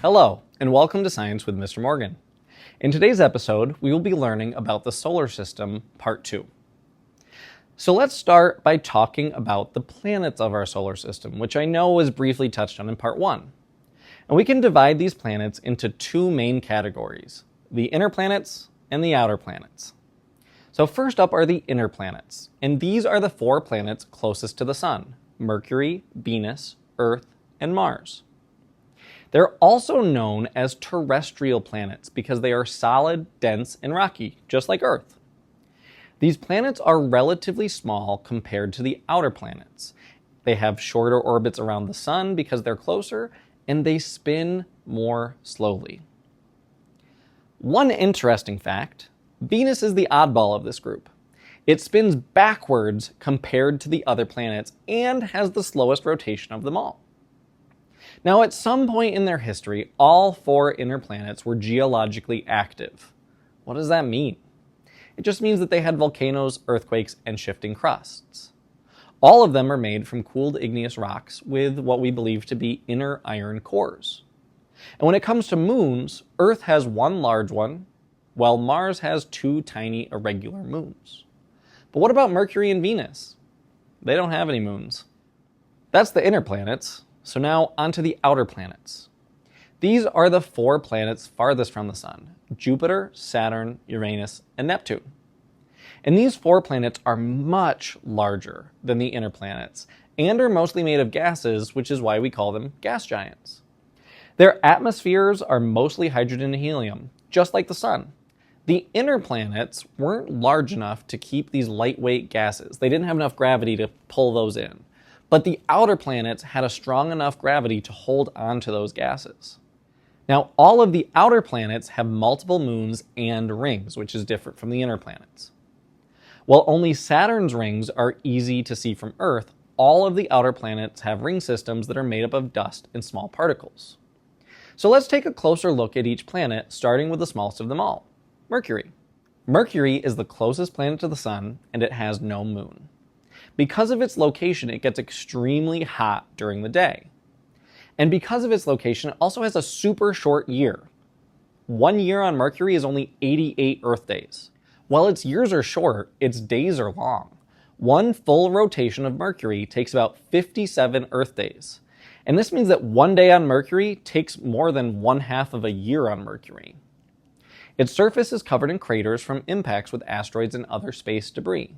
Hello, and welcome to Science with Mr. Morgan. In today's episode, we will be learning about the solar system, part 2. So let's start by talking about the planets of our solar system, which I know was briefly touched on in part 1. And we can divide these planets into two main categories, the inner planets and the outer planets. So first up are the inner planets, and these are the 4 planets closest to the Sun: Mercury, Venus, Earth, and Mars. They're also known as terrestrial planets because they are solid, dense, and rocky, just like Earth. These planets are relatively small compared to the outer planets. They have shorter orbits around the Sun because they're closer, and they spin more slowly. One interesting fact: Venus is the oddball of this group. It spins backwards compared to the other planets and has the slowest rotation of them all. Now, at some point in their history, all 4 inner planets were geologically active. What does that mean? It just means that they had volcanoes, earthquakes, and shifting crusts. All of them are made from cooled igneous rocks with what we believe to be inner iron cores. And when it comes to moons, Earth has 1 large one, while Mars has 2 tiny irregular moons. But what about Mercury and Venus? They don't have any moons. That's the inner planets. So now onto the outer planets. These are the 4 planets farthest from the Sun: Jupiter, Saturn, Uranus, and Neptune. And these 4 planets are much larger than the inner planets and are mostly made of gases, which is why we call them gas giants. Their atmospheres are mostly hydrogen and helium, just like the Sun. The inner planets weren't large enough to keep these lightweight gases. They didn't have enough gravity to pull those in. But the outer planets had a strong enough gravity to hold on to those gases. Now, all of the outer planets have multiple moons and rings, which is different from the inner planets. While only Saturn's rings are easy to see from Earth, all of the outer planets have ring systems that are made up of dust and small particles. So let's take a closer look at each planet, starting with the smallest of them all, Mercury. Mercury is the closest planet to the Sun, and it has no moon. Because of its location, it gets extremely hot during the day. And because of its location, it also has a super short year. 1 year on Mercury is only 88 Earth days. While its years are short, its days are long. 1 full rotation of Mercury takes about 57 Earth days. And this means that 1 day on Mercury takes more than 1/2 of a year on Mercury. Its surface is covered in craters from impacts with asteroids and other space debris.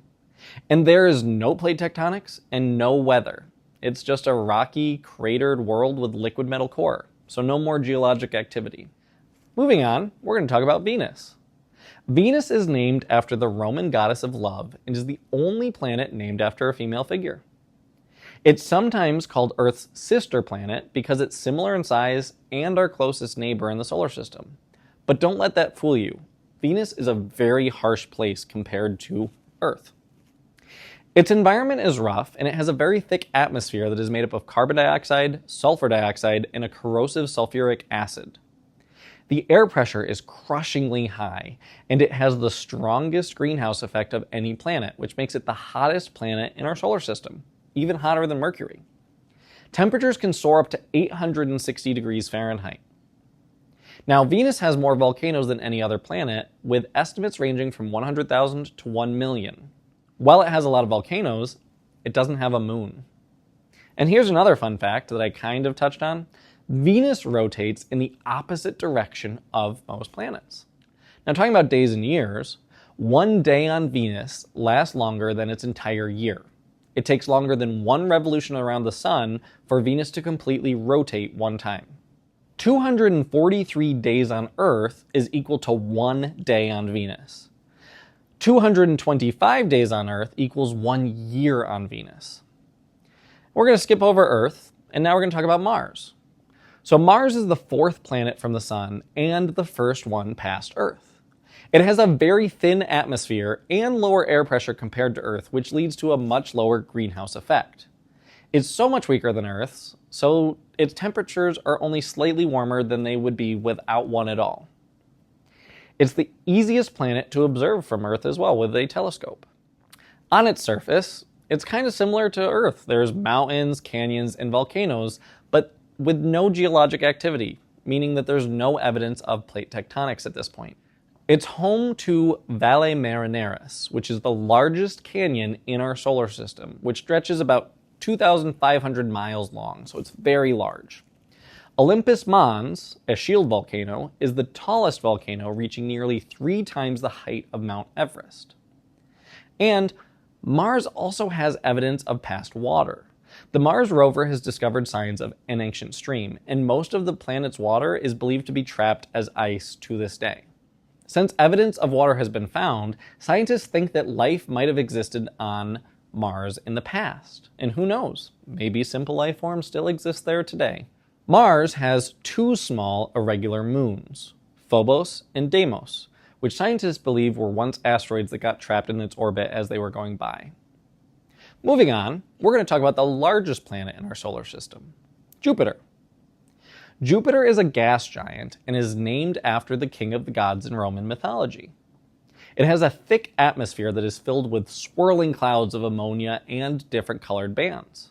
And there is no plate tectonics and no weather. It's just a rocky, cratered world with liquid metal core, so no more geologic activity. Moving on, we're going to talk about Venus. Venus is named after the Roman goddess of love and is the only planet named after a female figure. It's sometimes called Earth's sister planet because it's similar in size and our closest neighbor in the solar system. But don't let that fool you. Venus is a very harsh place compared to Earth. Its environment is rough, and it has a very thick atmosphere that is made up of carbon dioxide, sulfur dioxide, and a corrosive sulfuric acid. The air pressure is crushingly high, and it has the strongest greenhouse effect of any planet, which makes it the hottest planet in our solar system, even hotter than Mercury. Temperatures can soar up to 860 degrees Fahrenheit. Now, Venus has more volcanoes than any other planet, with estimates ranging from 100,000 to 1 million. While it has a lot of volcanoes, it doesn't have a moon. And here's another fun fact that I kind of touched on. Venus rotates in the opposite direction of most planets. Now, talking about days and years, 1 day on Venus lasts longer than its entire year. It takes longer than 1 revolution around the Sun for Venus to completely rotate 1 time. 243 days on Earth is equal to 1 day on Venus. 225 days on Earth equals 1 year on Venus. We're going to skip over Earth, and now we're going to talk about Mars. So Mars is the 4th planet from the Sun and the first one past Earth. It has a very thin atmosphere and lower air pressure compared to Earth, which leads to a much lower greenhouse effect. It's so much weaker than Earth's, so its temperatures are only slightly warmer than they would be without one at all. It's the easiest planet to observe from Earth as well with a telescope. On its surface, it's kind of similar to Earth. There's mountains, canyons, and volcanoes, but with no geologic activity. meaning that there's no evidence of plate tectonics at this point. It's home to Valle Marineris, which is the largest canyon in our solar system, which stretches about 2,500 miles long, so it's very large. Olympus Mons, a shield volcano, is the tallest volcano, reaching nearly 3 times the height of Mount Everest. And Mars also has evidence of past water. The Mars rover has discovered signs of an ancient stream, and most of the planet's water is believed to be trapped as ice to this day. Since evidence of water has been found, scientists think that life might have existed on Mars in the past. And who knows, maybe simple life forms still exist there today. Mars has 2 small irregular moons, Phobos and Deimos, which scientists believe were once asteroids that got trapped in its orbit as they were going by. Moving on, we're going to talk about the largest planet in our solar system, Jupiter. Jupiter is a gas giant and is named after the king of the gods in Roman mythology. It has a thick atmosphere that is filled with swirling clouds of ammonia and different colored bands.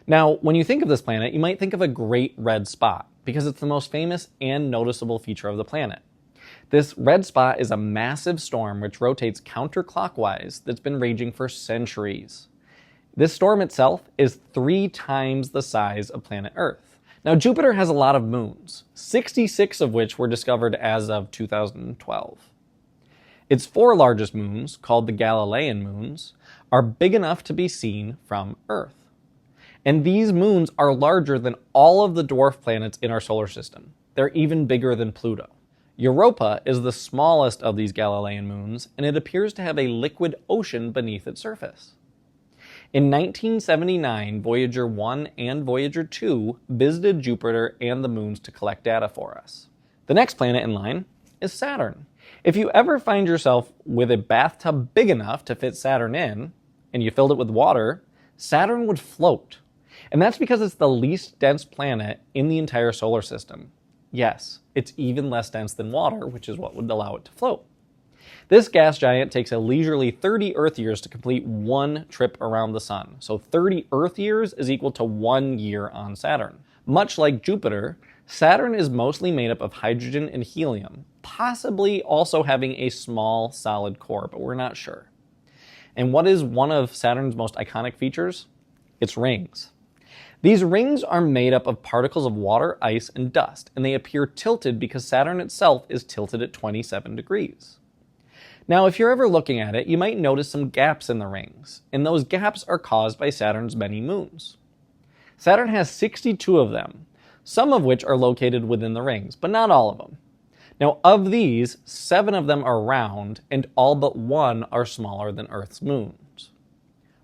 Now, when you think of this planet, you might think of a great red spot because it's the most famous and noticeable feature of the planet. This red spot is a massive storm which rotates counterclockwise that's been raging for centuries. This storm itself is 3 times the size of planet Earth. Now, Jupiter has a lot of moons, 66 of which were discovered as of 2012. Its 4 largest moons, called the Galilean moons, are big enough to be seen from Earth. And these moons are larger than all of the dwarf planets in our solar system. They're even bigger than Pluto. Europa is the smallest of these Galilean moons, and it appears to have a liquid ocean beneath its surface. In 1979, Voyager 1 and Voyager 2 visited Jupiter and the moons to collect data for us. The next planet in line is Saturn. If you ever find yourself with a bathtub big enough to fit Saturn in, and you filled it with water, Saturn would float. And that's because it's the least dense planet in the entire solar system. Yes, it's even less dense than water, which is what would allow it to float. This gas giant takes a leisurely 30 Earth years to complete 1 trip around the Sun. So 30 Earth years is equal to 1 year on Saturn. Much like Jupiter, Saturn is mostly made up of hydrogen and helium, possibly also having a small solid core, but we're not sure. And what is one of Saturn's most iconic features? Its rings. These rings are made up of particles of water, ice, and dust, and they appear tilted because Saturn itself is tilted at 27 degrees. Now, if you're ever looking at it, you might notice some gaps in the rings, and those gaps are caused by Saturn's many moons. Saturn has 62 of them, some of which are located within the rings, but not all of them. Now, of these, 7 of them are round, and all but 1 are smaller than Earth's moons.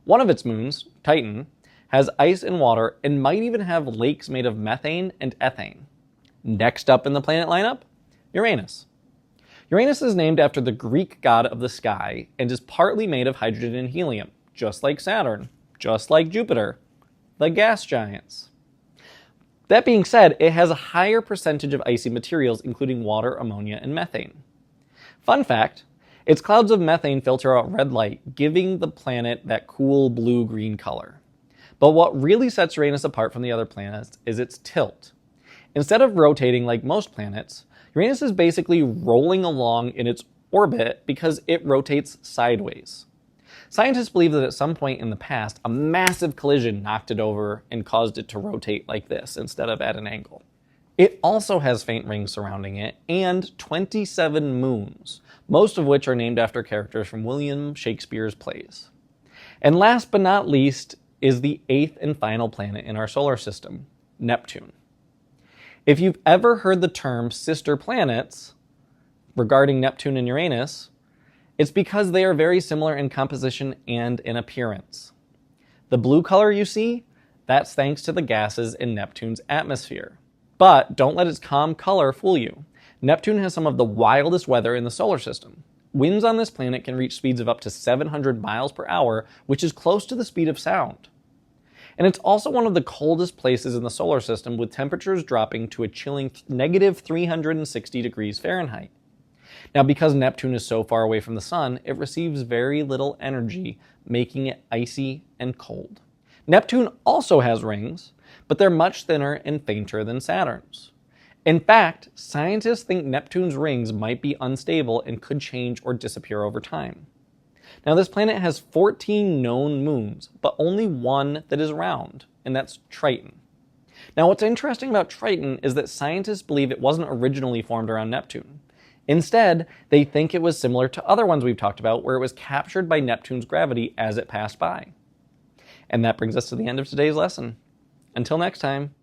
One of its moons, Titan, has ice and water and might even have lakes made of methane and ethane. Next up in the planet lineup, Uranus. Uranus is named after the Greek god of the sky and is partly made of hydrogen and helium, just like Saturn, just like Jupiter, the gas giants. That being said, it has a higher percentage of icy materials, including water, ammonia, and methane. Fun fact, its clouds of methane filter out red light, giving the planet that cool blue-green color. But what really sets Uranus apart from the other planets is its tilt. Instead of rotating like most planets, Uranus is basically rolling along in its orbit because it rotates sideways. Scientists believe that at some point in the past, a massive collision knocked it over and caused it to rotate like this instead of at an angle. It also has faint rings surrounding it and 27 moons, most of which are named after characters from William Shakespeare's plays. And last but not least is the 8th and final planet in our solar system, Neptune. If you've ever heard the term sister planets regarding Neptune and Uranus, it's because they are very similar in composition and in appearance. The blue color you see, that's thanks to the gases in Neptune's atmosphere. But don't let its calm color fool you. Neptune has some of the wildest weather in the solar system. Winds on this planet can reach speeds of up to 700 miles per hour, which is close to the speed of sound. And it's also one of the coldest places in the solar system, with temperatures dropping to a chilling negative 360 degrees Fahrenheit. Now, because Neptune is so far away from the sun, it receives very little energy, making it icy and cold. Neptune also has rings, but they're much thinner and fainter than Saturn's. In fact, scientists think Neptune's rings might be unstable and could change or disappear over time. Now, this planet has 14 known moons, but only one that is round, and that's Triton. Now, what's interesting about Triton is that scientists believe it wasn't originally formed around Neptune. Instead, they think it was similar to other ones we've talked about, where it was captured by Neptune's gravity as it passed by. And that brings us to the end of today's lesson. Until next time.